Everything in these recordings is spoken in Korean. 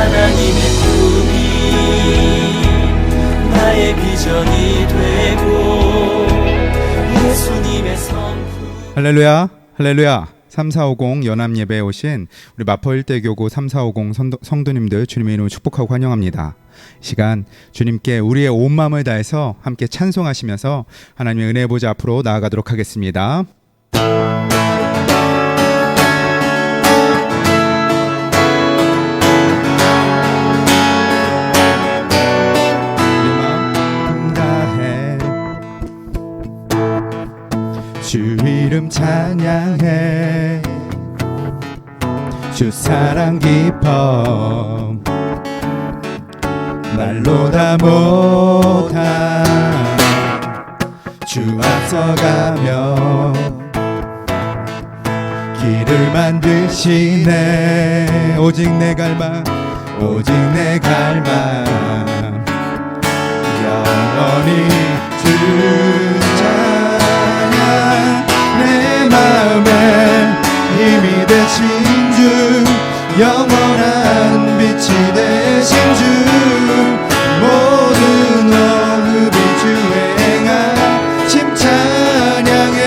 하나님의 꿈이 나의 비전이 되고 예수님의 성품. 할렐루야, 할렐루야. 3450 연합예배에 오신 우리 마포 일대교구 3450 성도님들 주님의 이름으로 축복하고 환영합니다. 이 시간 주님께 우리의 온 마음을 다해서 함께 찬송하시면서 하나님의 은혜의 보좌 앞으로 나아가도록 하겠습니다. 주 이름 찬양해, 주 사랑 깊어 말로 다 못한 주 앞서가며 길을 만드시네. 오직 내 갈망, 오직 내 갈망 영원히 주 내 마음에 힘이 되신 주, 영원한 빛이 되신 주, 모든 언급이 주의 행하심 찬양해.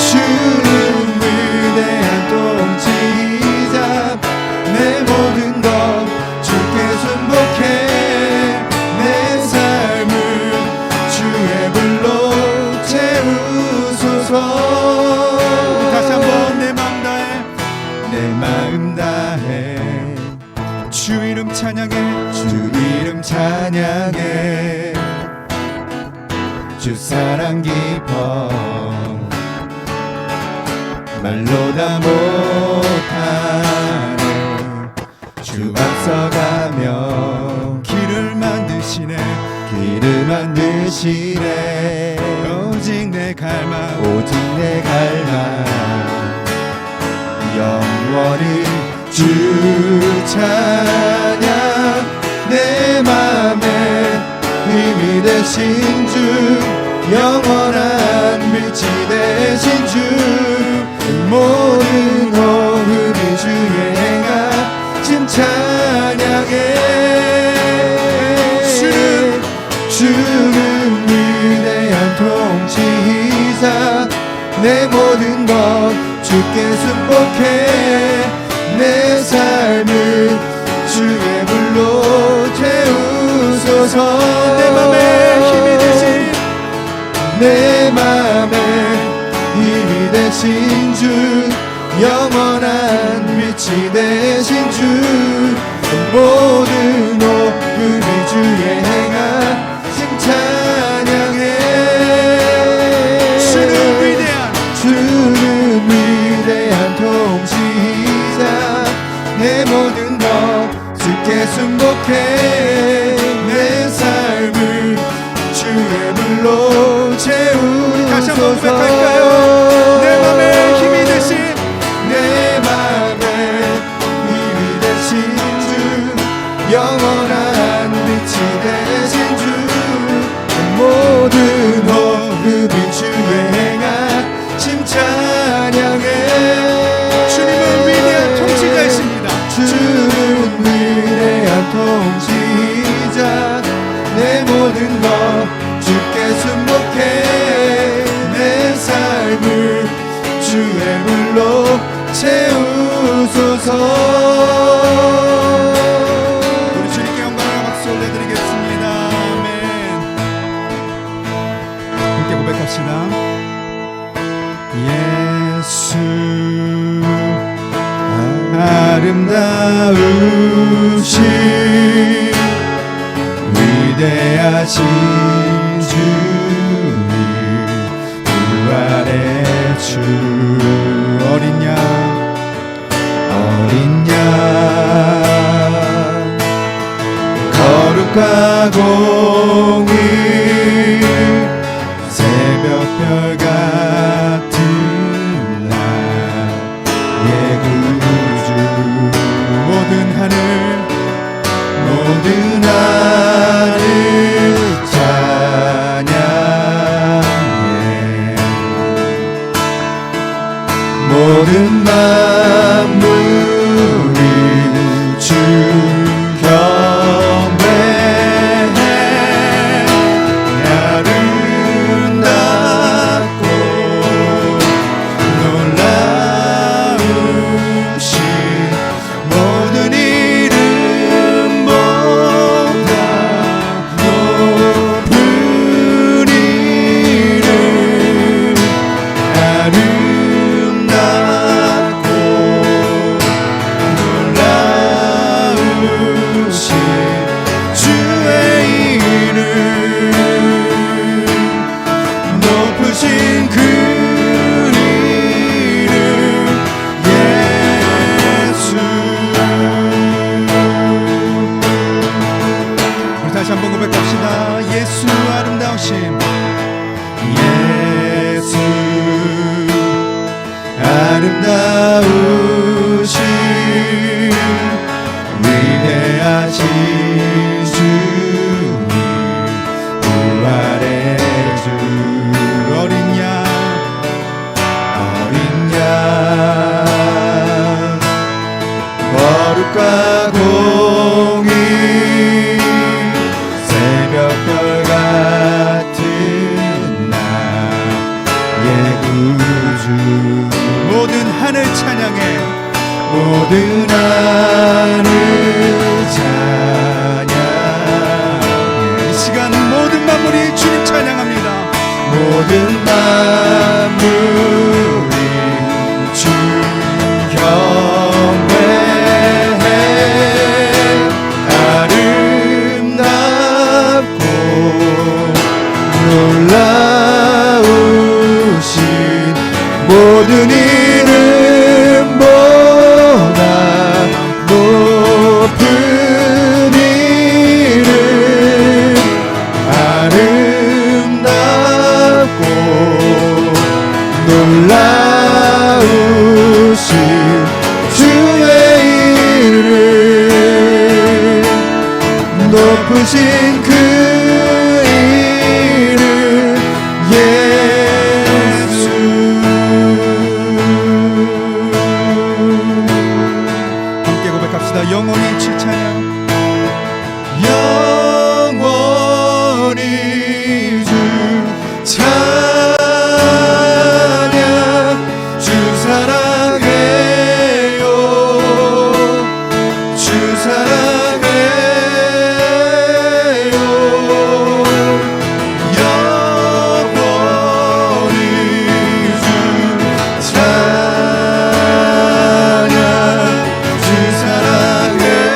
주는 위대한 통치자, 내 모든 것 주께 순복해. 내 삶을 주의 불로 채우소서. 다시 한번 내 마음 다해, 내 마음 다해. 주 이름 찬양해, 주 이름 찬양해. 주 사랑 깊어 말로 다 못하네. 주 앞서가며 길을 만드시네, 길을 만드시네. 오직 내 갈망, 오직 내 갈망 영원히 주 찬양. 내 맘에 힘이 되신 주, 영원한 빛이 되신 주, 모든 호흡이 주의 행하심 찬양해. 주는 위대한 통치자, 내 모든 것 주께 순복해. 내 삶을 주의 불로 채우소서. 내 맘에 힘이 되신, 내 맘에 힘이 되신 주, 영원한 빛이 되신 주, 모든 호흡이 주의 행하심 찬양해. 주는 위대한 통치자, 내 모든 것 주께 순복해. 내 삶을 주의 불로 채우소서. 다시 한번 고백할까요? 내 맘에 힘이 되신, 내 맘에 힘이 되신 주, 영원한 빛이 되신 주, 모든 호흡이 주의 행하심 찬양해. 주님은 위대한 통치자이십니다. 주는 위대한 통치자, 내 모든 것 주께 순복해. 내 삶을 주의 불로 채우소서. 우리 주님께 영광과 박수 올려드리겠습니다. 아멘. 함께 고백합시다. 예수 아름다우신 위대하신 주님, 부활의 주, 어린 양, 어린 양, 거룩과 공의, 새벽별 같은 나의 구주, 모든 하늘, 모든 하늘 찬양해. 모든 만물 모든 이름보다 높은 이름 아름답고 놀라우신 주의 이름 높으신 그 이름 예수. 우리 다시 한번 고백합시다. 예수 아름다우심 예수 아름다우신 위대하신 주님 부활의 주 어린 양 거룩과 공의 새벽별 같은 나의 구주 모든 하늘 찬양해 모든 하늘 찬양해 이 시간 모든 만물이 주님 찬양합니다. 모든 만물이 주 경배해 아름답고 놀라우신 모든 이름보다 높은 이름 아름답고 놀라우신 주의 이름 높으신 그 이름 예수. 함께 고백합시다. 영원히 주 찬양 영원히 주 찬양 주 사랑해요 주 사랑해요 영원히 주 찬양 주 사랑해요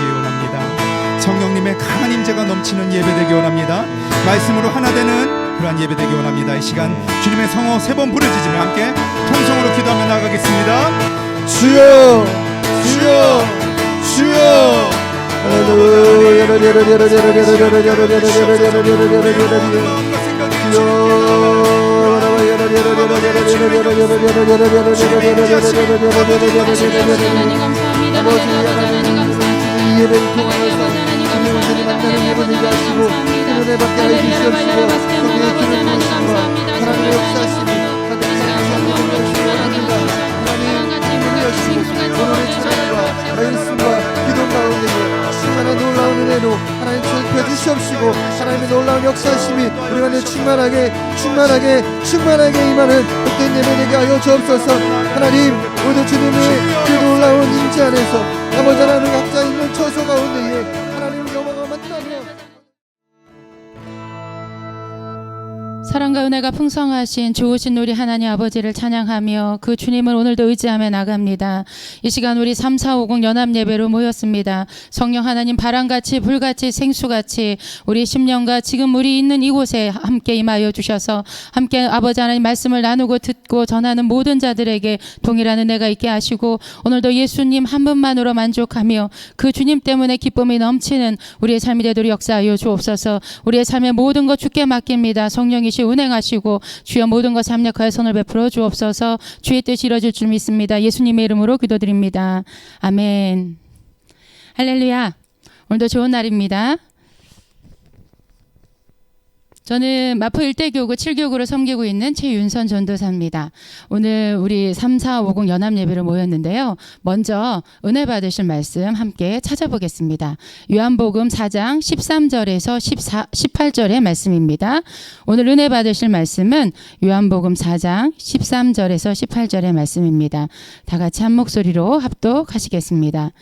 원합니다. 성령님의 강한 임재가 넘치는 예배 되기 원합니다. 말씀으로 하나 되는 그러한 예배 되기 원합니다. 이 시간 주님의 성호 3번 부르짖으며 함께 통성으로 기도하며 나가겠습니다. 주여 주여 주여 예배를 통하여서 주님을 만나는 예배 되게 하시고 은혜 받게 하여 주시옵시고 거기에 길을 부으시고 하나님의 역사하심이 하나님을 여시고 오늘의 찬양과 말씀과 기도 가운데 충만한 놀라운 은혜로 하나님 주여 주시옵시고 하나님의 놀라운 역사하심이 우리 안에 충만하게 임하는 복된 예배 되게 하여 주옵소서. 하나님 오늘 주님의 그 놀라운 임재 안에서 아버지 하나님 각자 있는 처소 가운데에 하나님의 영광을 만나며 사랑과 은혜가 풍성하신 좋으신 우리 하나님 아버지를 찬양하며 그 주님을 오늘도 의지하며 나갑니다. 이 시간 우리 3450 연합예배로 모였습니다. 성령 하나님 바람같이 불같이 생수같이 우리 심령과 지금 우리 있는 이곳에 함께 임하여 주셔서 함께 아버지 하나님 말씀을 나누고 듣고 전하는 모든 자들에게 동일한 은혜가 있게 하시고 오늘도 예수님 한 분만으로 만족하며 그 주님 때문에 기쁨이 넘치는 우리의 삶이 되도록 역사하여 주옵소서. 우리의 삶의 모든 것 주께 맡깁니다. 성령이시 운행하시고 주여 모든 것에 합력하여 선을 베풀어 주옵소서. 주의 뜻이 이루어질 줄 믿습니다. 예수님의 이름으로 기도드립니다. 아멘. 할렐루야. 오늘도 좋은 날입니다. 저는 마포 일대교구 7교구를 섬기고 있는 최윤선 전도사입니다. 오늘 우리 3450 연합예배로 모였는데요. 먼저 은혜 받으실 말씀 함께 찾아보겠습니다. 요한복음 4장 13절에서 18절의 말씀입니다. 오늘 은혜 받으실 말씀은 요한복음 4장 13절에서 18절의 말씀입니다. 다 같이 한 목소리로 합독하시겠습니다.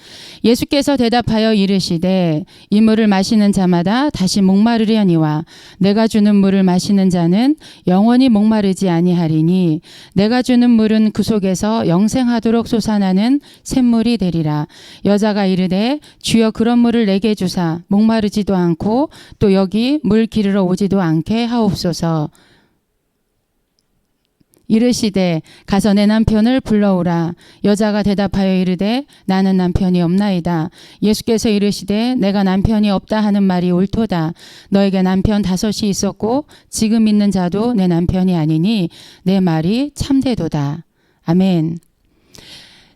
예수께서 대답하여 이르시되 이 물을 마시는 자마다 다시 목마르려니와 내가 주는 물을 마시는 자는 영원히 목마르지 아니하리니 내가 주는 물은 그 속에서 영생하도록 솟아나는 샘물이 되리라. 여자가 이르되 주여 그런 물을 내게 주사 목마르지도 않고 또 여기 물 기르러 오지도 않게 하옵소서. 이르시되 가서 내 남편을 불러오라. 여자가 대답하여 이르되 나는 남편이 없나이다. 예수께서 이르시되 내가 남편이 없다 하는 말이 옳도다. 너에게 남편 5이 있었고 지금 있는 자도 내 남편이 아니니 내 말이 참되도다. 아멘.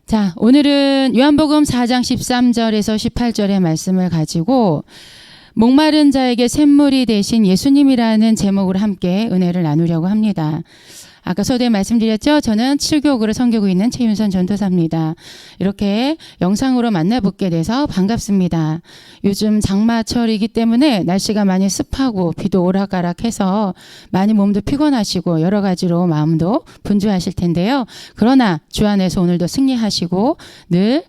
자, 오늘은 요한복음 4장 13절에서 18절의 말씀을 가지고 목마른 자에게 샘물이 되신 예수님이라는 제목으로 함께 은혜를 나누려고 합니다. 아까 서두에 말씀드렸죠. 저는 7교구를 섬기고 있는 최윤선 전도사입니다. 이렇게 영상으로 만나뵙게 돼서 반갑습니다. 요즘 장마철이기 때문에 날씨가 많이 습하고 비도 오락가락해서 많이 몸도 피곤하시고 여러 가지로 마음도 분주하실 텐데요. 그러나 주 안에서 오늘도 승리하시고 늘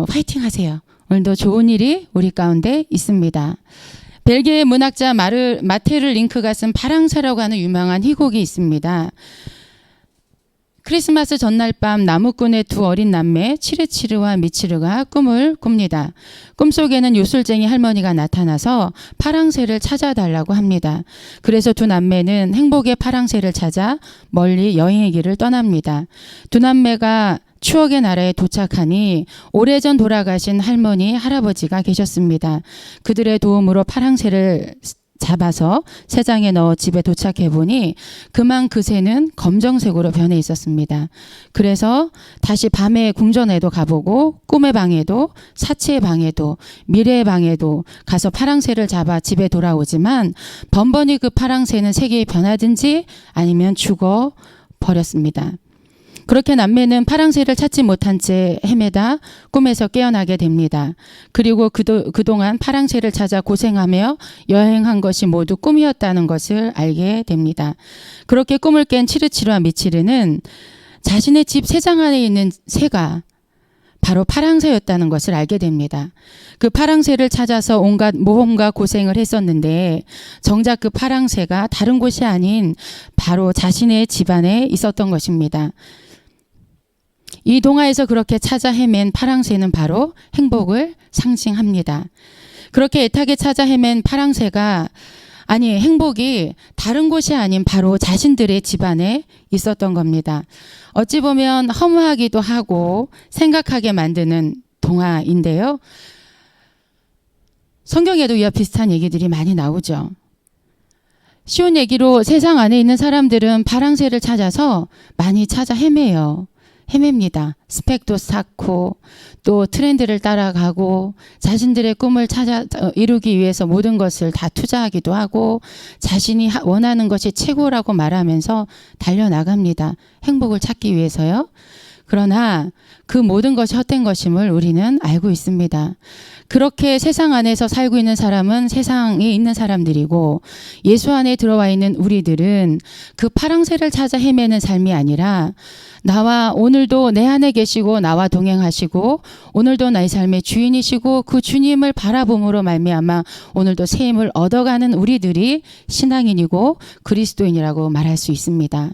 화이팅 하세요. 오늘도 좋은 일이 우리 가운데 있습니다. 벨기에 문학자 마테르 링크가 쓴 파랑새라고 하는 유명한 희곡이 있습니다. 크리스마스 전날 밤 나무꾼의 2 어린 남매 치르치르와 미치르가 꿈을 꿉니다. 꿈속에는 요술쟁이 할머니가 나타나서 파랑새를 찾아달라고 합니다. 그래서 2 남매는 행복의 파랑새를 찾아 멀리 여행의 길을 떠납니다. 2 남매가 추억의 나라에 도착하니 오래전 돌아가신 할머니, 할아버지가 계셨습니다. 그들의 도움으로 파랑새를 잡아서 새장에 넣어 집에 도착해 보니 그만 그 새는 검정색으로 변해 있었습니다. 그래서 다시 밤에 궁전에도 가보고 꿈의 방에도 사치의 방에도 미래의 방에도 가서 파랑새를 잡아 집에 돌아오지만 번번이 그 파랑새는 색이 변하든지 아니면 죽어 버렸습니다. 그렇게 남매는 파랑새를 찾지 못한 채 헤매다 꿈에서 깨어나게 됩니다. 그리고 그동안 파랑새를 찾아 고생하며 여행한 것이 모두 꿈이었다는 것을 알게 됩니다. 그렇게 꿈을 깬 치르치르와 미치르는 자신의 집 새장 안에 있는 새가 바로 파랑새였다는 것을 알게 됩니다. 그 파랑새를 찾아서 온갖 모험과 고생을 했었는데 정작 그 파랑새가 다른 곳이 아닌 바로 자신의 집 안에 있었던 것입니다. 이 동화에서 그렇게 찾아 헤맨 파랑새는 바로 행복을 상징합니다. 그렇게 애타게 찾아 헤맨 파랑새가 행복이 다른 곳이 아닌 바로 자신들의 집안에 있었던 겁니다. 어찌 보면 허무하기도 하고 생각하게 만드는 동화인데요. 성경에도 이와 비슷한 얘기들이 많이 나오죠. 쉬운 얘기로 세상 안에 있는 사람들은 파랑새를 찾아서 많이 찾아 헤맵니다. 스펙도 쌓고 또 트렌드를 따라가고 자신들의 꿈을 이루기 위해서 모든 것을 다 투자하기도 하고 자신이 원하는 것이 최고라고 말하면서 달려나갑니다. 행복을 찾기 위해서요. 그러나 그 모든 것이 헛된 것임을 우리는 알고 있습니다. 그렇게 세상 안에서 살고 있는 사람은 세상에 있는 사람들이고 예수 안에 들어와 있는 우리들은 그 파랑새를 찾아 헤매는 삶이 아니라 나와 오늘도 내 안에 계시고 나와 동행하시고 오늘도 나의 삶의 주인이시고 그 주님을 바라봄으로 말미암아 오늘도 새 힘을 얻어가는 우리들이 신앙인이고 그리스도인이라고 말할 수 있습니다.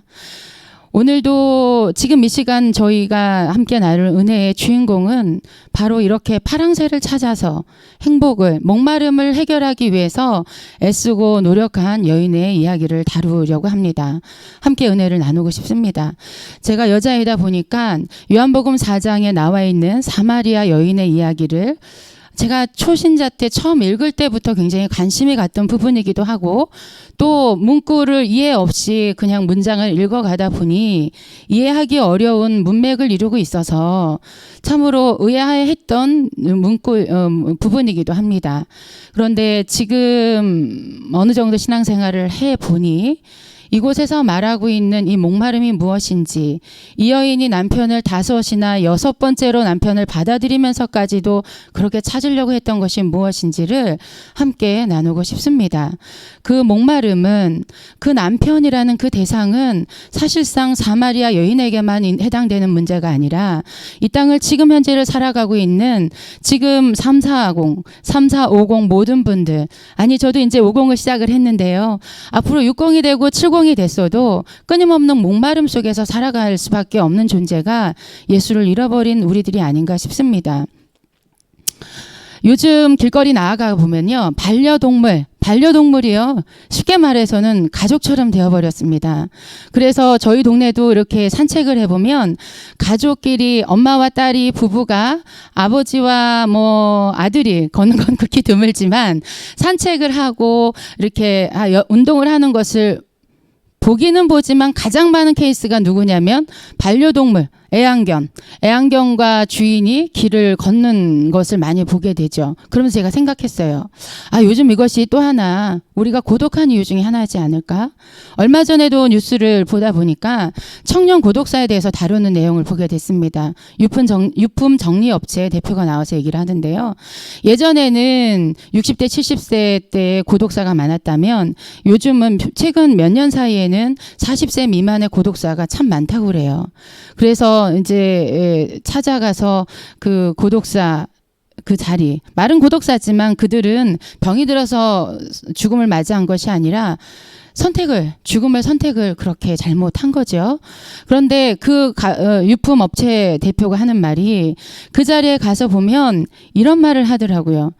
오늘도 지금 이 시간 저희가 함께 나눌 은혜의 주인공은 바로 이렇게 파랑새를 찾아서 행복을, 목마름을 해결하기 위해서 애쓰고 노력한 여인의 이야기를 다루려고 합니다. 함께 은혜를 나누고 싶습니다. 제가 여자이다 보니까 요한복음 4장에 나와 있는 사마리아 여인의 이야기를 제가 초신자 때 처음 읽을 때부터 굉장히 관심이 갔던 부분이기도 하고 또 문구를 이해 없이 그냥 문장을 읽어가다 보니 이해하기 어려운 문맥을 이루고 있어서 참으로 의아해했던 부분이기도 합니다. 그런데 지금 어느 정도 신앙생활을 해보니 이곳에서 말하고 있는 이 목마름이 무엇인지, 이 여인이 남편을 5이나 6번째로 남편을 받아들이면서까지도 그렇게 찾으려고 했던 것이 무엇인지를 함께 나누고 싶습니다. 그 목마름은, 그 남편이라는 그 대상은 사실상 사마리아 여인에게만 해당되는 문제가 아니라 이 땅을 지금 현재를 살아가고 있는 지금 3450, 3450 모든 분들, 저도 이제 50을 시작을 했는데요. 앞으로 60이 되고 70이 됐어도 끊임없는 목마름 속에서 살아갈 수밖에 없는 존재가 예수를 잃어버린 우리들이 아닌가 싶습니다. 요즘 길거리 나아가 보면요, 반려동물이요, 쉽게 말해서는 가족처럼 되어버렸습니다. 그래서 저희 동네도 이렇게 산책을 해보면 가족끼리 엄마와 딸이, 부부가 아버지와 아들이 걷는 건 극히 드물지만 산책을 하고 이렇게 운동을 하는 것을 보기는 보지만 가장 많은 케이스가 누구냐면 반려동물, 애완견과 주인이 길을 걷는 것을 많이 보게 되죠. 그러면서 제가 생각했어요. 요즘 이것이 또 하나 우리가 고독한 이유 중에 하나이지 않을까? 얼마 전에도 뉴스를 보다 보니까 청년 고독사에 대해서 다루는 내용을 보게 됐습니다. 유품 정리업체 대표가 나와서 얘기를 하는데요. 예전에는 60대, 70세 때 고독사가 많았다면 요즘은 최근 몇 년 사이에는 40세 미만의 고독사가 참 많다고 그래요. 그래서 이제 찾아가서 그 고독사 그 자리, 말은 고독사지만 그들은 병이 들어서 죽음을 맞이한 것이 아니라 죽음의 선택을 그렇게 잘못한 거죠. 그런데 그 유품업체 대표가 하는 말이, 그 자리에 가서 보면 이런 말을 하더라고요.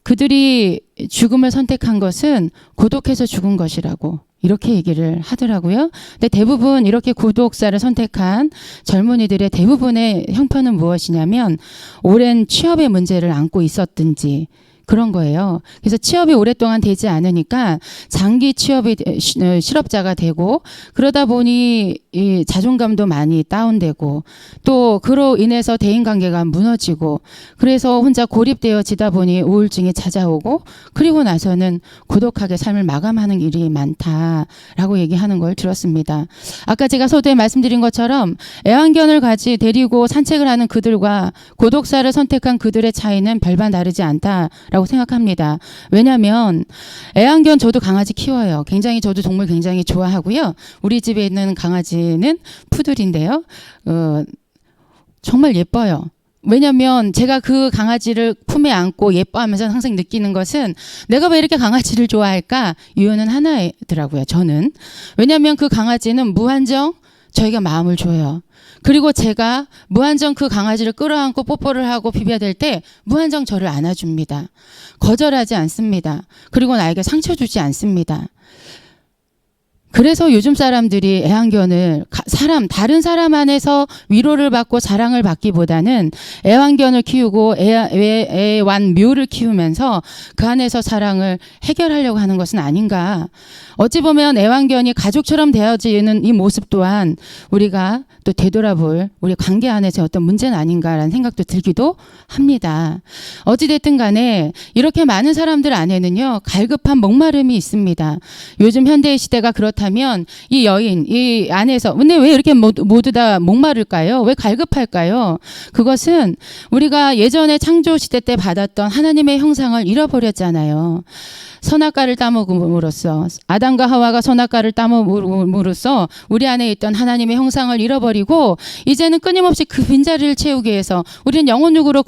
그들이 죽음을 선택한 것은 고독해서 죽은 것이라고, 이렇게 얘기를 하더라고요. 근데 대부분 이렇게 고독사를 선택한 젊은이들의 대부분의 형편은 무엇이냐면 오랜 취업의 문제를 안고 있었든지 그런 거예요. 그래서 취업이 오랫동안 되지 않으니까 장기 취업이 실업자가 되고, 그러다 보니 이 자존감도 많이 다운되고, 또 그로 인해서 대인관계가 무너지고, 그래서 혼자 고립되어지다 보니 우울증이 찾아오고, 그리고 나서는 고독하게 삶을 마감하는 일이 많다라고 얘기하는 걸 들었습니다. 아까 제가 서두에 말씀드린 것처럼 애완견을 데리고 산책을 하는 그들과 고독사를 선택한 그들의 차이는 별반 다르지 않다라고 생각합니다. 왜냐하면 애완견, 저도 강아지 키워요. 저도 동물 굉장히 좋아하고요. 우리 집에 있는 강아지는 푸들인데요. 정말 예뻐요. 왜냐면 제가 그 강아지를 품에 안고 예뻐하면서 항상 느끼는 것은, 내가 왜 이렇게 강아지를 좋아할까? 이유는 하나더라고요, 저는. 왜냐면 그 강아지는 무한정 저에게 마음을 줘요. 그리고 제가 무한정 그 강아지를 끌어안고 뽀뽀를 하고 비벼야 될 때 무한정 저를 안아줍니다. 거절하지 않습니다. 그리고 나에게 상처 주지 않습니다. 그래서 요즘 사람들이 애완견을 다른 사람 안에서 위로를 받고 사랑을 받기보다는 애완견을 키우고 애완묘를 키우면서 그 안에서 사랑을 해결하려고 하는 것은 아닌가. 어찌 보면 애완견이 가족처럼 되어지는 이 모습 또한 우리가 또 되돌아볼 우리 관계 안에서 어떤 문제는 아닌가라는 생각도 들기도 합니다. 어찌됐든 간에 이렇게 많은 사람들 안에는요, 갈급한 목마름이 있습니다. 요즘 현대의 시대가 그렇다면 이 여인, 이 안에서 근데 왜 이렇게 모두 다 목마를까요? 왜 갈급할까요? 그것은 우리가 예전에 창조 시대 때 받았던 하나님의 형상을 잃어버렸잖아요. 선악과를 따먹음으로써 아담과 하와가 선악과를 따먹음으로써 우리 안에 있던 하나님의 형상을 잃어버리고 이제는 끊임없이 그 빈자리를 채우기 위해서 우리는 영혼육으로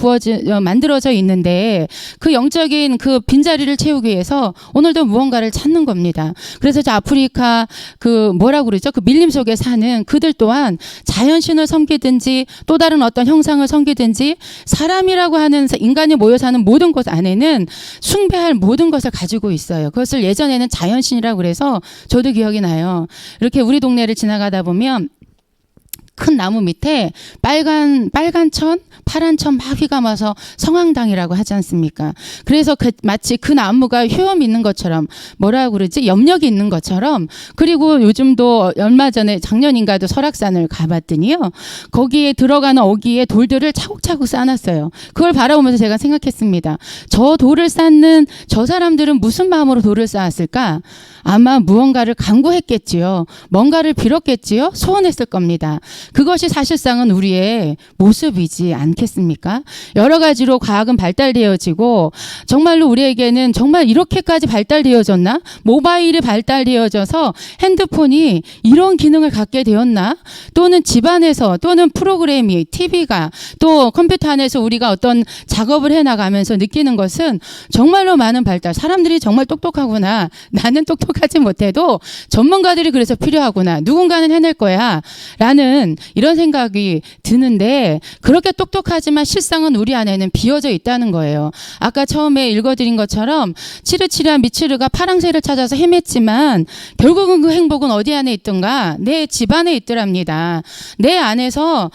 만들어져 있는데 그 영적인 그 빈자리를 채우기 위해서 오늘도 무언가를 찾는 겁니다. 그래서 저 아프리카 그 뭐라고 그러죠? 그 밀림 속에 사는 그들 또한 자연신을 섬기든지 또 다른 어떤 형상을 섬기든지 사람이라고 하는 인간이 모여 사는 모든 곳 안에는 숭배할 모든 것을 가지고 있어요. 그것을 예전에는 자연신이라고 그래서 저도 기억이 나요. 이렇게 우리 동네를 지나가다 보면 큰 나무 밑에 빨간 천, 파란 천 막 휘감아서 성황당이라고 하지 않습니까? 그래서 마치 그 나무가 효험 있는 것처럼 뭐라고 그러지? 염력이 있는 것처럼 그리고 요즘도 얼마 전에 작년인가도 설악산을 가봤더니요. 거기에 들어가는 어귀에 돌들을 차곡차곡 쌓아놨어요. 그걸 바라보면서 제가 생각했습니다. 저 돌을 쌓는 저 사람들은 무슨 마음으로 돌을 쌓았을까? 아마 무언가를 간구했겠지요. 뭔가를 빌었겠지요. 소원했을 겁니다. 그것이 사실상은 우리의 모습이지 않겠습니까? 여러 가지로 과학은 발달되어지고 정말로 우리에게는 정말 이렇게까지 발달되어졌나? 모바일이 발달되어져서 핸드폰이 이런 기능을 갖게 되었나? 또는 집안에서 또는 프로그램이 TV가 또 컴퓨터 안에서 우리가 어떤 작업을 해나가면서 느끼는 것은 정말로 많은 발달. 사람들이 정말 똑똑하구나. 나는 똑똑하지 못해도 전문가들이 그래서 필요하구나. 누군가는 해낼 거야. 라는 이런 생각이 드는데 그렇게 똑똑하지만 실상은 우리 안에는 비어져 있다는 거예요. 아까 처음에 읽어드린 것처럼 치르치르한 미치르가 파랑새를 찾아서 헤맸지만 결국은 그 행복은 어디 안에 있던가? 내 집 안에 있더랍니다. 내 안에서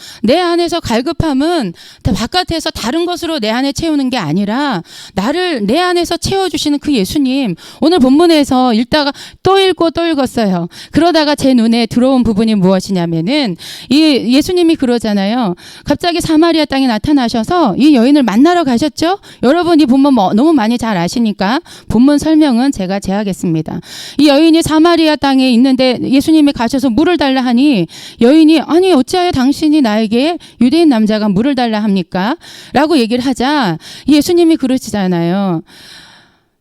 갈급함은 바깥에서 다른 것으로 내 안에 채우는 게 아니라 나를 내 안에서 채워주시는 그 예수님. 오늘 본문에서 읽다가 또 읽고 또 읽었어요. 그러다가 제 눈에 들어온 부분이 무엇이냐면은 이 예수님이 그러잖아요. 갑자기 사마리아 땅에 나타나셔서 이 여인을 만나러 가셨죠? 여러분 이 본문 너무 많이 잘 아시니까 본문 설명은 제가 제하겠습니다. 이 여인이 사마리아 땅에 있는데 예수님이 가셔서 물을 달라 하니 여인이 아니 어찌하여 당신이 나에게 유대인 남자가 물을 달라 합니까? 라고 얘기를 하자 예수님이 그러시잖아요.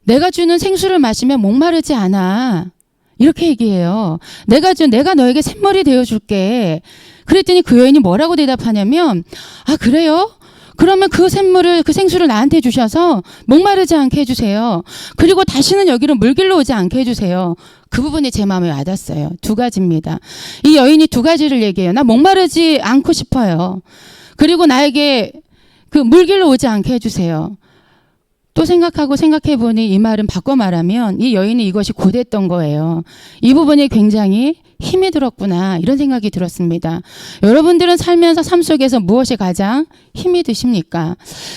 내가 주는 생수를 마시면 목마르지 않아. 이렇게 얘기해요. 내가 너에게 샘물이 되어줄게. 그랬더니 그 여인이 뭐라고 대답하냐면 아 그래요? 그러면 그 생수를 나한테 주셔서 목마르지 않게 해주세요. 그리고 다시는 여기로 물길로 오지 않게 해주세요. 그 부분이 제 마음에 와닿았어요. 두 가지입니다. 이 여인이 두 가지를 얘기해요. 나 목마르지 않고 싶어요. 그리고 나에게 그 물길로 오지 않게 해주세요. 또 생각해보니 이 말은 바꿔 말하면 이 여인이 이것이 고됐던 거예요. 이 부분이 굉장히 힘이 들었구나 이런 생각이 들었습니다. 여러분들은 살면서 삶 속에서 무엇이 가장 힘이 드십니까?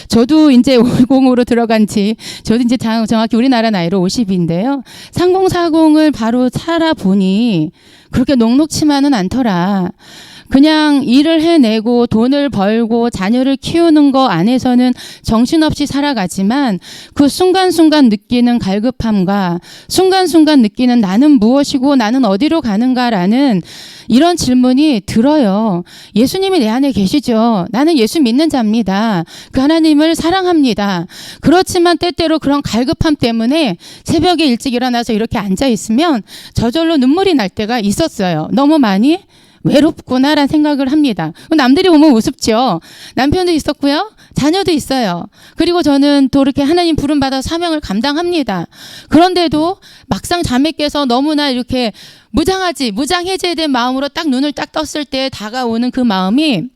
저도 이제 50으로 들어간 지 저도 이제 정확히 우리나라 나이로 50인데요. 3040을 바로 살아보니 그렇게 녹록치만은 않더라. 그냥 일을 해내고 돈을 벌고 자녀를 키우는 거 안에서는 정신없이 살아가지만 그 순간순간 느끼는 갈급함과 순간순간 느끼는 나는 무엇이고 나는 어디로 가는가라는 이런 질문이 들어요. 예수님이 내 안에 계시죠. 나는 예수 믿는 자입니다. 그 하나님을 사랑합니다. 그렇지만 때때로 그런 갈급함 때문에 새벽에 일찍 일어나서 이렇게 앉아 있으면 저절로 눈물이 날 때가 있었어요. 너무 많이 외롭구나라는 생각을 합니다. 남들이 보면 우습죠. 남편도 있었고요. 자녀도 있어요. 그리고 저는 또 이렇게 하나님 부름받아 사명을 감당합니다. 그런데도 막상 자매께서 너무나 이렇게 무장해제된 마음으로 딱 눈을 딱 떴을 때 다가오는 그 마음이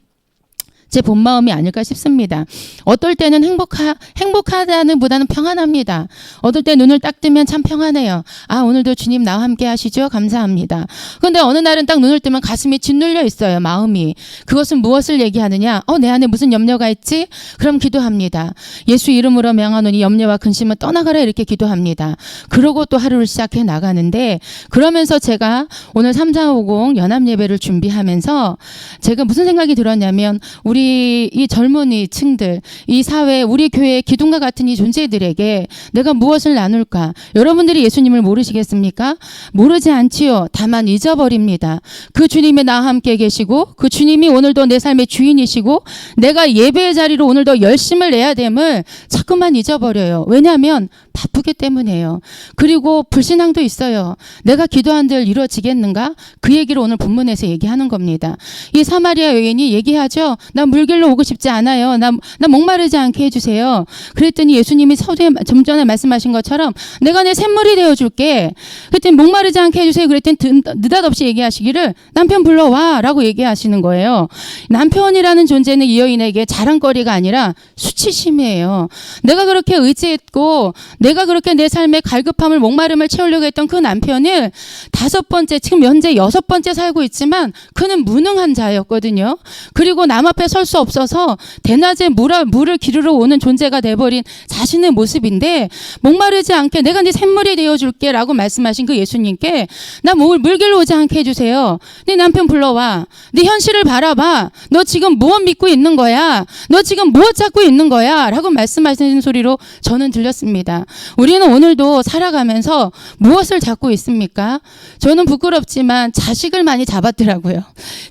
제 본 마음이 아닐까 싶습니다. 어떨 때는 행복하다는 보다는 평안합니다. 어떨 때 눈을 딱 뜨면 참 평안해요. 아, 오늘도 주님 나와 함께 하시죠? 감사합니다. 그런데 어느 날은 딱 눈을 뜨면 가슴이 짓눌려 있어요. 마음이. 그것은 무엇을 얘기하느냐? 내 안에 무슨 염려가 있지? 그럼 기도합니다. 예수 이름으로 명하노니 염려와 근심은 떠나가라 이렇게 기도합니다. 그러고 또 하루를 시작해 나가는데 그러면서 제가 오늘 3450 연합예배를 준비하면서 제가 무슨 생각이 들었냐면 우리 이 젊은이 층들, 이 사회, 우리 교회의 기둥과 같은 이 존재들에게 내가 무엇을 나눌까? 여러분들이 예수님을 모르시겠습니까? 모르지 않지요. 다만 잊어버립니다. 그 주님이 나와 함께 계시고 그 주님이 오늘도 내 삶의 주인이시고 내가 예배의 자리로 오늘도 열심을 내야 됨을 자꾸만 잊어버려요. 왜냐하면 바쁘기 때문이에요. 그리고 불신앙도 있어요. 내가 기도한 들 이루어지겠는가? 그 얘기를 오늘 본문에서 얘기하는 겁니다. 이 사마리아 여인이 얘기하죠. 나 물길로 오고 싶지 않아요. 나 목마르지 않게 해주세요. 그랬더니 예수님이 서두에 좀 전에 말씀하신 것처럼 내가 내 샘물이 되어줄게. 그랬더니 목마르지 않게 해주세요. 그랬더니 느닷없이 얘기하시기를 남편 불러와 라고 얘기하시는 거예요. 남편이라는 존재는 이 여인에게 자랑거리가 아니라 수치심이에요. 내가 그렇게 의지했고 내가 그렇게 내 삶의 갈급함을 목마름을 채우려고 했던 그 남편을 5번째 지금 현재 6번째 살고 있지만 그는 무능한 자였거든요. 그리고 남 앞에 설 수 없어서 대낮에 물을 기르러 오는 존재가 돼버린 자신의 모습인데 목마르지 않게 내가 네 샘물이 되어줄게 라고 말씀하신 그 예수님께 나 물길로 오지 않게 해주세요. 네 남편 불러와. 네 현실을 바라봐. 너 지금 무엇 믿고 있는 거야? 너 지금 무엇 찾고 있는 거야? 라고 말씀하시는 소리로 저는 들렸습니다. 우리는 오늘도 살아가면서 무엇을 잡고 있습니까? 저는 부끄럽지만 자식을 많이 잡았더라고요.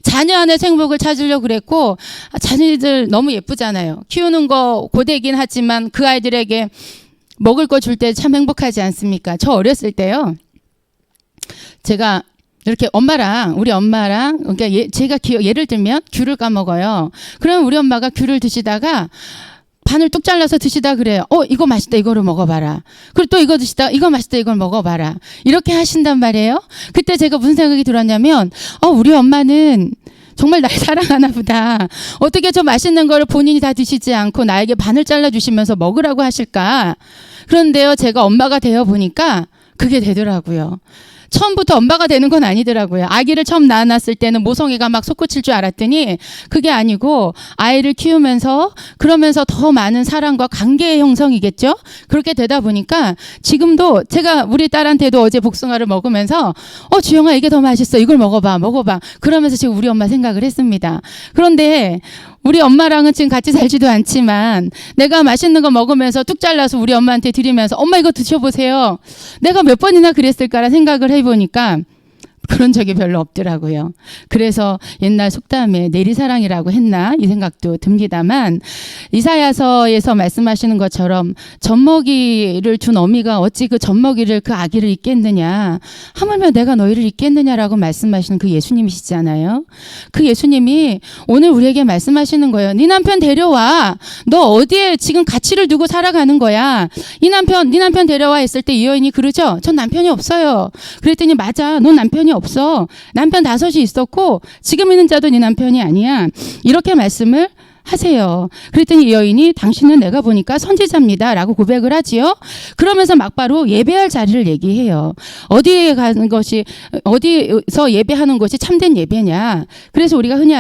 자녀 안에 행복을 찾으려고 그랬고 자녀들 너무 예쁘잖아요. 키우는 거 고되긴 하지만 그 아이들에게 먹을 거 줄 때 참 행복하지 않습니까? 저 어렸을 때요. 제가 이렇게 우리 엄마랑 그러니까 제가 예를 들면 귤을 까먹어요. 그러면 우리 엄마가 귤을 드시다가 반을 뚝 잘라서 드시다 그래요. 이거 맛있다. 이거를 먹어봐라. 그리고 또 이거 드시다. 이거 맛있다. 이걸 먹어봐라. 이렇게 하신단 말이에요. 그때 제가 무슨 생각이 들었냐면 우리 엄마는 정말 날 사랑하나 보다. 어떻게 저 맛있는 거를 본인이 다 드시지 않고 나에게 반을 잘라주시면서 먹으라고 하실까. 그런데요. 제가 엄마가 되어 보니까 그게 되더라고요. 처음부터 엄마가 되는 건 아니더라고요. 아기를 처음 낳았을 때는 모성애가 막 솟구칠 줄 알았더니 그게 아니고 아이를 키우면서 그러면서 더 많은 사랑과 관계의 형성이겠죠. 그렇게 되다 보니까 지금도 제가 우리 딸한테도 어제 복숭아를 먹으면서 주영아 이게 더 맛있어. 이걸 먹어봐. 그러면서 지금 우리 엄마 생각을 했습니다. 그런데 우리 엄마랑은 지금 같이 살지도 않지만 내가 맛있는 거 먹으면서 뚝 잘라서 우리 엄마한테 드리면서 엄마 이거 드셔보세요. 내가 몇 번이나 그랬을까라 생각을 해보니까 그런 적이 별로 없더라고요. 그래서 옛날 속담에 내리사랑이라고 했나 이 생각도 듭니다만 이사야서에서 말씀하시는 것처럼 젖먹이를 준 어미가 어찌 그 젖먹이를 그 아기를 잊겠느냐 하물며 내가 너희를 잊겠느냐라고 말씀하시는 그 예수님이시잖아요. 그 예수님이 오늘 우리에게 말씀하시는 거예요. 네 남편 데려와. 너 어디에 지금 가치를 두고 살아가는 거야. 네 남편 데려와 했을 때 이 여인이 그러죠. 전 남편이 없어요. 그랬더니 맞아. 넌 남편이 없어. 남편 5이 있었고 지금 있는 자도 네 남편이 아니야. 이렇게 말씀을 하세요. 그랬더니 이 여인이 당신은 내가 보니까 선지자입니다 라고 고백을 하지요. 그러면서 막바로 예배할 자리를 얘기해요. 어디에 가는 것이 어디서 예배하는 것이 참된 예배냐. 그래서 우리가 흔히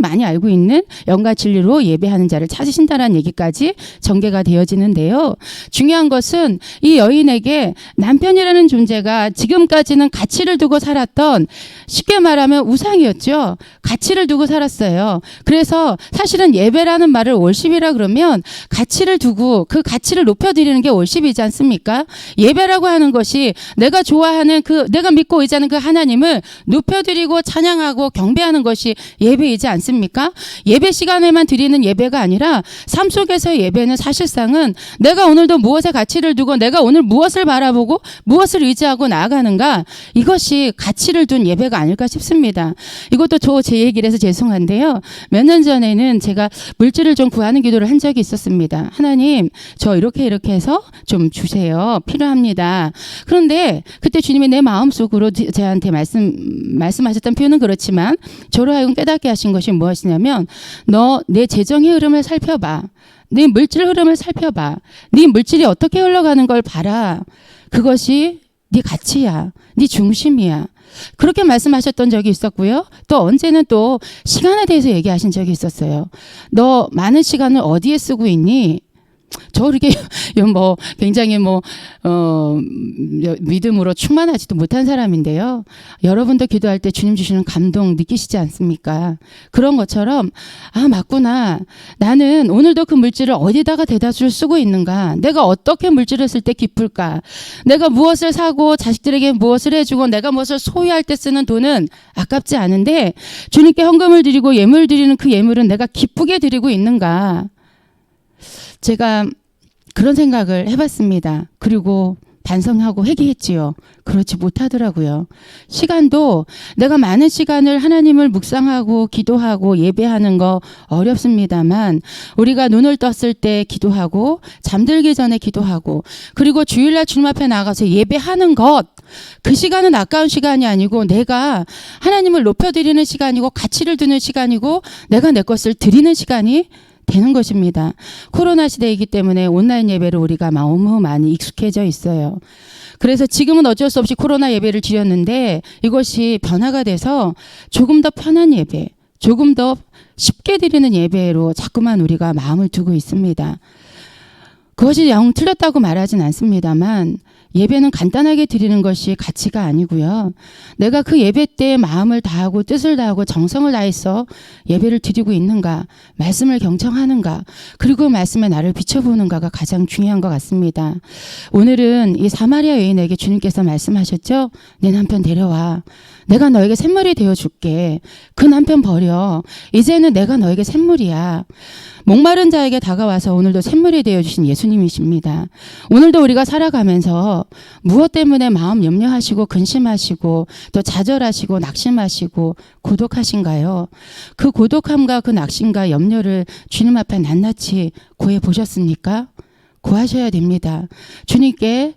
많이 알고 있는 영과 진리로 예배하는 자를 찾으신다라는 얘기까지 전개가 되어지는데요. 중요한 것은 이 여인에게 남편이라는 존재가 지금까지는 가치를 두고 살았던 쉽게 말하면 우상이었죠. 가치를 두고 살았어요. 그래서 사실은 우리는 예배라는 말을 월십이라 그러면 가치를 두고 그 가치를 높여드리는 게 월십이지 않습니까? 예배라고 하는 것이 내가 좋아하는 내가 믿고 의지하는 그 하나님을 높여드리고 찬양하고 경배하는 것이 예배이지 않습니까? 예배 시간에만 드리는 예배가 아니라 삶 속에서의 예배는 사실상은 내가 오늘도 무엇에 가치를 두고 내가 오늘 무엇을 바라보고 무엇을 의지하고 나아가는가, 이것이 가치를 둔 예배가 아닐까 싶습니다. 이것도 제 얘기를 해서 죄송한데요. 몇 년 전에는 제가 물질을 좀 구하는 기도를 한 적이 있었습니다. 하나님, 저 이렇게 해서 좀 주세요. 필요합니다. 그런데 그때 주님이 내 마음속으로 저한테 말씀하셨던 표현은 그렇지만 저로 하여금 깨닫게 하신 것이 무엇이냐면, 너 내 재정의 흐름을 살펴봐. 네 물질 흐름을 살펴봐. 네 물질이 어떻게 흘러가는 걸 봐라. 그것이 네 가치야. 네 중심이야. 그렇게 말씀하셨던 적이 있었고요. 또 언제는 또 시간에 대해서 얘기하신 적이 있었어요. 너 많은 시간을 어디에 쓰고 있니? 저 이렇게 굉장히 믿음으로 충만하지도 못한 사람인데요. 여러분도 기도할 때 주님 주시는 감동 느끼시지 않습니까? 그런 것처럼 맞구나. 나는 오늘도 그 물질을 어디다가 대다수를 쓰고 있는가? 내가 어떻게 물질을 쓸 때 기쁠까? 내가 무엇을 사고 자식들에게 무엇을 해주고 내가 무엇을 소유할 때 쓰는 돈은 아깝지 않은데 주님께 헌금을 드리고 예물을 드리는 그 예물은 내가 기쁘게 드리고 있는가? 제가 그런 생각을 해봤습니다. 그리고 반성하고 회개했지요. 그렇지 못하더라고요. 시간도 내가 많은 시간을 하나님을 묵상하고 기도하고 예배하는 거 어렵습니다만, 우리가 눈을 떴을 때 기도하고 잠들기 전에 기도하고 그리고 주일날 주님 앞에 나가서 예배하는 것, 그 시간은 아까운 시간이 아니고 내가 하나님을 높여드리는 시간이고 가치를 두는 시간이고 내가 내 것을 드리는 시간이 되는 것입니다. 코로나 시대이기 때문에 온라인 예배를 우리가 너무 많이 익숙해져 있어요. 그래서 지금은 어쩔 수 없이 코로나 예배를 드렸는데 이것이 변화가 돼서 조금 더 편한 예배, 조금 더 쉽게 드리는 예배로 자꾸만 우리가 마음을 두고 있습니다. 그것이 영 틀렸다고 말하진 않습니다만 예배는 간단하게 드리는 것이 가치가 아니고요. 내가 그 예배 때 마음을 다하고 뜻을 다하고 정성을 다해서 예배를 드리고 있는가, 말씀을 경청하는가, 그리고 그 말씀에 나를 비춰보는가가 가장 중요한 것 같습니다. 오늘은 이 사마리아 여인에게 주님께서 말씀하셨죠. 내 남편 데려와. 내가 너에게 샘물이 되어줄게. 그 남편 버려. 이제는 내가 너에게 샘물이야. 목마른 자에게 다가와서 오늘도 샘물이 되어주신 예수님이십니다. 오늘도 우리가 살아가면서 무엇 때문에 마음 염려하시고 근심하시고 또 좌절하시고 낙심하시고 고독하신가요? 그 고독함과 그 낙심과 염려를 주님 앞에 낱낱이 고해 보셨습니까? 고하셔야 됩니다. 주님께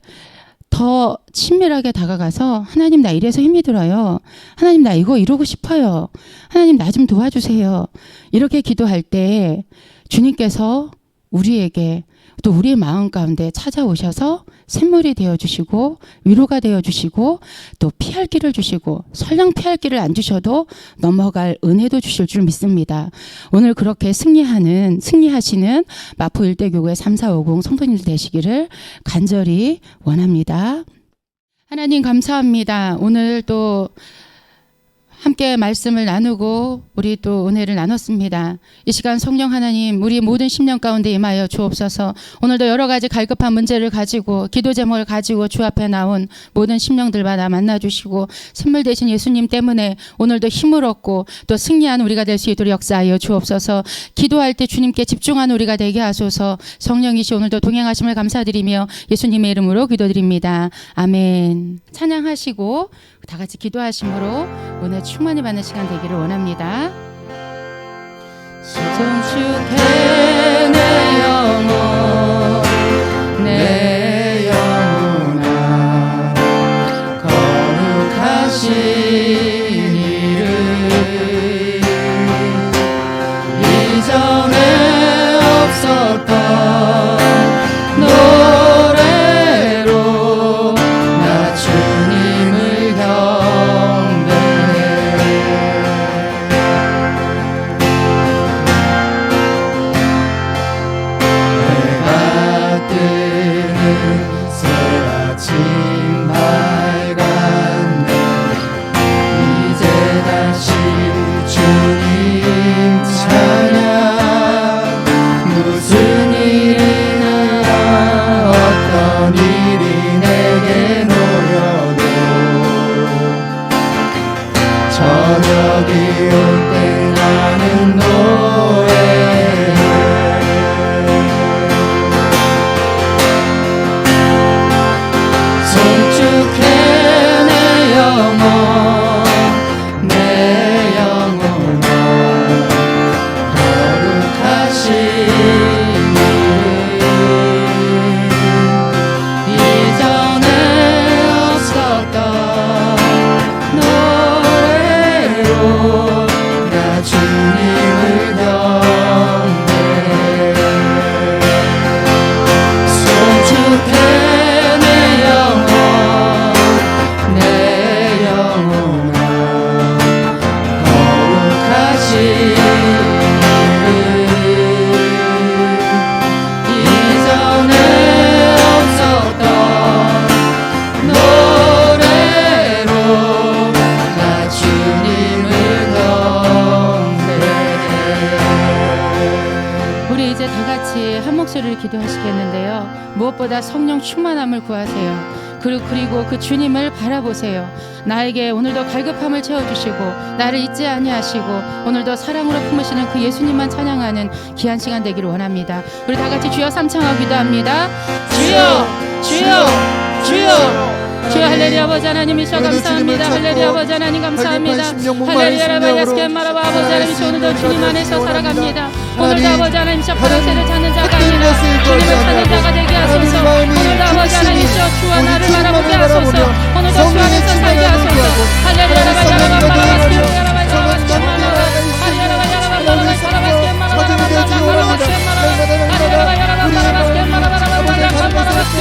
더 친밀하게 다가가서 하나님, 나 이래서 힘이 들어요. 하나님, 나 이거 이루고 싶어요. 하나님, 나 좀 도와주세요. 이렇게 기도할 때 주님께서 우리에게 또 우리의 마음 가운데 찾아오셔서 샘물이 되어주시고 위로가 되어주시고 또 피할 길을 주시고 설령 피할 길을 안 주셔도 넘어갈 은혜도 주실 줄 믿습니다. 오늘 그렇게 승리하시는 마포 일대교회 3450 성도님들 되시기를 간절히 원합니다. 하나님 감사합니다. 오늘 또 함께 말씀을 나누고 우리 또 은혜를 나눴습니다. 이 시간 성령 하나님, 우리 모든 심령 가운데 임하여 주옵소서. 오늘도 여러 가지 갈급한 문제를 가지고 기도 제목을 가지고 주 앞에 나온 모든 심령들마다 만나주시고 선물 되신 예수님 때문에 오늘도 힘을 얻고 또 승리한 우리가 될 수 있도록 역사하여 주옵소서. 기도할 때 주님께 집중한 우리가 되게 하소서. 성령이시 오늘도 동행하심을 감사드리며 예수님의 이름으로 기도드립니다. 아멘. 찬양하시고 다 같이 기도하심으로 오늘 충만히 받는 시간 되기를 원합니다. 성축해 내 영혼 내 영혼아 거룩하신 이름 이전에 없었던 노래로 나 주님을 경배해. 무엇보다 성령 충만함을 구하세요. 그리고 그 주님을 바라보세요. 나에게 오늘도 갈급함을 채워주시고 나를 잊지 아니하시고 오늘도 사랑으로 품으시는 그 예수님만 찬양하는 귀한 시간 되기를 원합니다. 우리 다 같이 주여 삼창하고 기도합니다. 주여 주여 주여 주여. 할렐루야 아버지 하나님이셔 감사합니다. 할렐루야 아버지 하나님 감사합니다. 할렐루야 라바야스케 마라바 아버지 하나님이셔 오늘도 주님 안에서 살아갑니다. 오늘도 아버지 하나님이셔 파랑새를 찾는 자가 아니라 주님을 찾는 자가 되게 하소서. 오늘도 아버지 하나님이셔 주와 나를 바라보게 하소서. 오늘도 주 안에서 살게 하소서. 할렐루야 라바야라바 마라바스케 라바야라바스케 마라바 할렐루야 라바야라바 마라바스케 마라바 할렐루야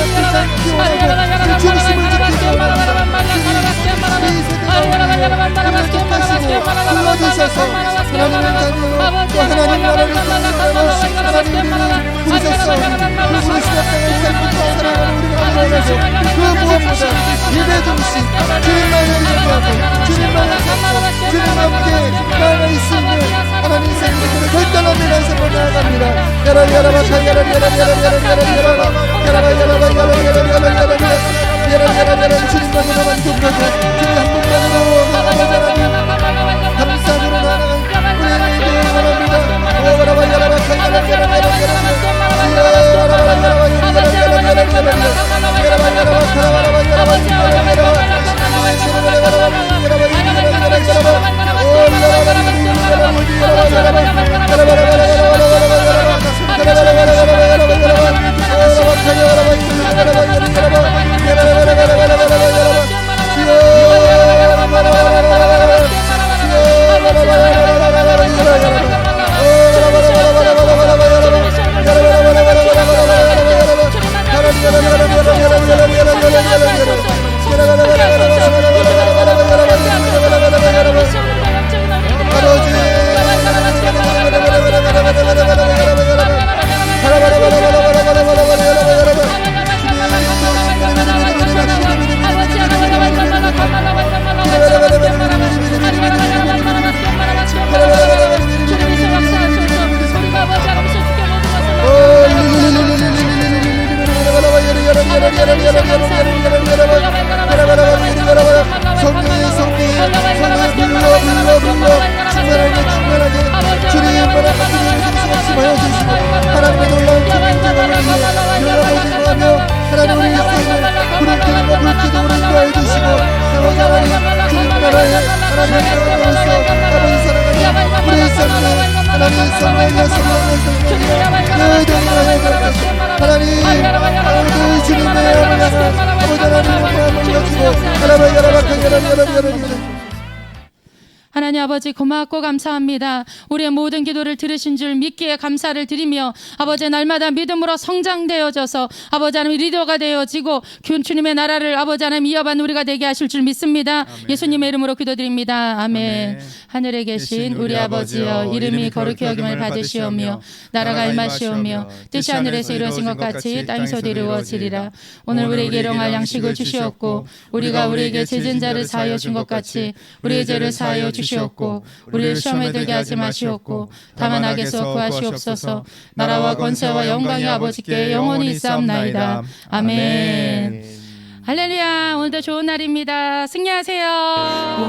하나님 아버지 고맙고 감사합니다. 우리의 모든 기도를 들으신 줄 믿기에 감사를 드리며 아버지 날마다 믿음으로 성장되어져서 아버지 하나님 리더가 되어지고 주님의 나라를 아버지 하나님 이어받는 우리가 되게 하실 줄 믿습니다. 아멘. 예수님의 이름으로 기도드립니다. 아멘. 하늘에 계신 우리 아버지여 이름이 거룩히 여김을 받으시오며 나라가 임하시오며 뜻이 하늘에서 이루어진 것 같이 땅에서도 이루어지리라. 오늘 우리에게 일용할 양식을 주시옵고 우리가 우리에게 죄진 자를 사하여 준 것 같이 우리의 죄를 사하여 주시옵고 우리를 시험에 들게 하지 마시옵고 다만 악에서 구하시옵소서. 나라와 권세와 영광이 아버지께 영원히 있사옵나이다. 아멘. 할렐루야. 오늘도 좋은 날입니다. 승리하세요.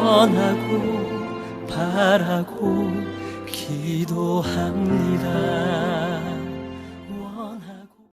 원하고 바라고 기도합니다.